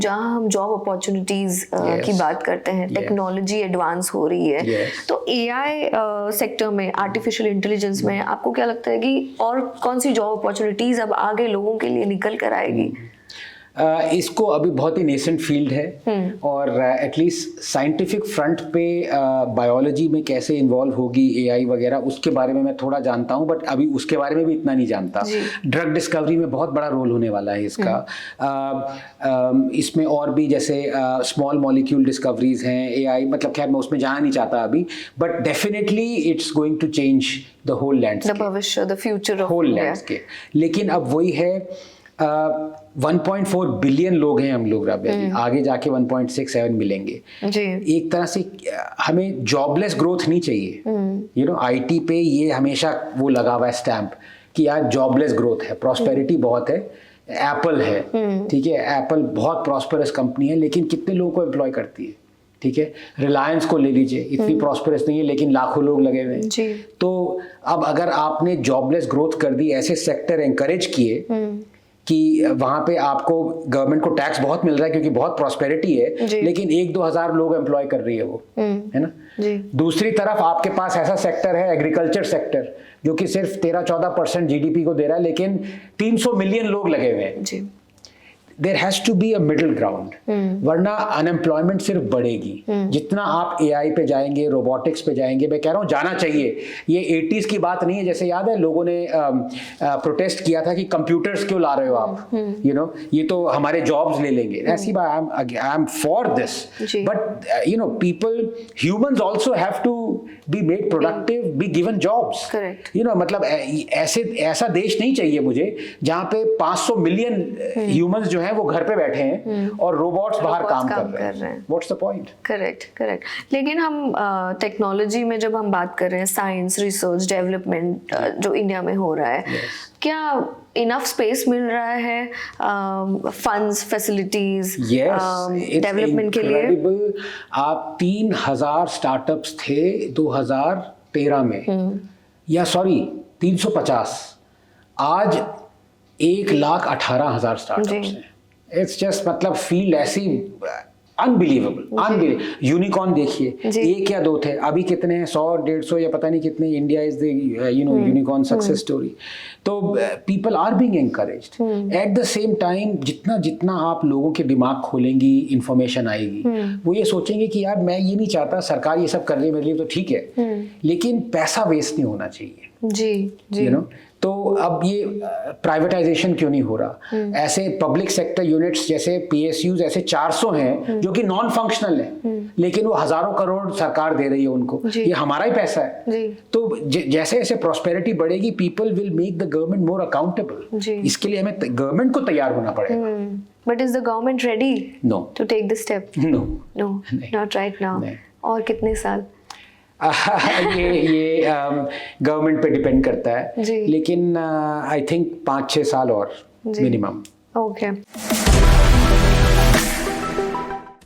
जहाँ हम job opportunities की बात करते हैं, टेक्नोलॉजी एडवांस हो रही है, तो एआई सेक्टर में, आर्टिफिशियल इंटेलिजेंस में आपको क्या लगता है कि और कौन सी जॉब अपॉर्चुनिटीज अब आगे लोगों के लिए निकल कर आएगी? इसको अभी बहुत ही नेसेंट फील्ड है और एटलीस्ट साइंटिफिक फ्रंट पे बायोलॉजी में कैसे इन्वॉल्व होगी एआई वगैरह, उसके बारे में मैं थोड़ा जानता हूँ, बट अभी उसके बारे में भी इतना नहीं जानता। ड्रग डिस्कवरी में बहुत बड़ा रोल होने वाला है इसका। इसमें और भी जैसे स्मॉल मॉलिक्यूल डिस्कवरीज हैं, एआई, मतलब खैर मैं उसमें जाना नहीं चाहता अभी, but definitely it's going to change the whole landscape, the भविष्य, the future of whole landscape. लेकिन अब वही है, 1.4 बिलियन लोग हैं हम लोग, आगे जाके 1.67 मिलेंगे जी। एक तरह से हमें जॉबलेस ग्रोथ नहीं चाहिए। आईटी पे ये हमेशा वो लगा हुआ है स्टैंप कि यार जॉबलेस ग्रोथ है, प्रॉस्पेरिटी बहुत है। एप्पल है, ठीक है, एप्पल बहुत प्रॉस्पेरस कंपनी है, लेकिन कितने लोगों को एम्प्लॉय करती है? ठीक है, रिलायंस को ले लीजिए, इतनी प्रॉस्पेरस नहीं है लेकिन लाखों लोग लगे हुए हैं। तो अब अगर आपने जॉबलेस ग्रोथ कर दी, ऐसे सेक्टर एनकरेज किए कि वहां पे आपको गवर्नमेंट को टैक्स बहुत मिल रहा है क्योंकि बहुत प्रॉस्पेरिटी है, लेकिन 1-2 हज़ार लोग एम्प्लॉय कर रही है वो, है ना जी। दूसरी तरफ आपके पास ऐसा सेक्टर है, एग्रीकल्चर सेक्टर, जो कि सिर्फ 13-14% जीडीपी को दे रहा है, लेकिन 300 मिलियन लोग लगे हुए हैं। There has to be a middle ground, वरना अनएम्प्लॉयमेंट सिर्फ बढ़ेगी। जितना आप एआई पे जाएंगे, रोबोटिक्स पे जाएंगे, मैं कह रहा हूँ जाना चाहिए। ये 80s की बात नहीं है, जैसे याद है लोगों ने प्रोटेस्ट किया था कि कंप्यूटर्स क्यों ला रहे हो आप, ये तो हमारे जॉब्स ले लेंगे। ऐसी बात, I am for this, but people, humans also have to be made productive, be given jobs. मतलब ऐसा देश नहीं चाहिए मुझे जहाँ पे 500 मिलियन ह्यूमंस जो हैं वो घर पे बैठे हैं और रोबोट्स बाहर काम कर रहे हैं। What's the point? करेक्ट। लेकिन हम टेक्नोलॉजी में जब हम बात कर रहे हैं, साइंस, रिसर्च, डेवलपमेंट जो इंडिया में हो रहा है, क्या इनफ स्पेस मिल रहा है फंड्स, फैसिलिटीज डेवलपमेंट के लिए? आप 3000 स्टार्टअप्स थे 2013 में, या सॉरी 350, आज 1,18,000 स्टार्टअप्स हैं। इट्स जस्ट, मतलब फील्ड ऐसी अनबिलीवेबल। यूनिकॉर्न देखिए, 1 या 2 थे, अभी कितने हैं? 100-150 या पता नहीं कितने। India is the unicorn success story. तो people are being encouraged. At the same time जितना आप लोगों के दिमाग खोलेंगी, इंफॉर्मेशन आएगी, वो ये सोचेंगे कि यार मैं ये नहीं चाहता, सरकार ये सब कर रही है मेरे लिए तो ठीक है, लेकिन पैसा वेस्ट नहीं होना चाहिए जी। तो अब ये प्राइवेटाइजेशन क्यों नहीं हो रहा? ऐसे पब्लिक सेक्टर यूनिट्स जैसे पीएसयूज ऐसे 400 हैं जो कि नॉन फंक्शनल है, लेकिन वो हजारों करोड़ सरकार दे रही है उनको, ये हमारा ही पैसा है। तो जैसे जैसे प्रॉस्पेरिटी बढ़ेगी, people will make the government more accountable. इसके लिए हमें गवर्नमेंट को तैयार होना पड़ेगा। But is the government ready to take this step? No, not right now. और कितने साल? ये गवर्नमेंट पे डिपेंड करता है, लेकिन आई थिंक 5-6 साल और मिनिमम। ओके।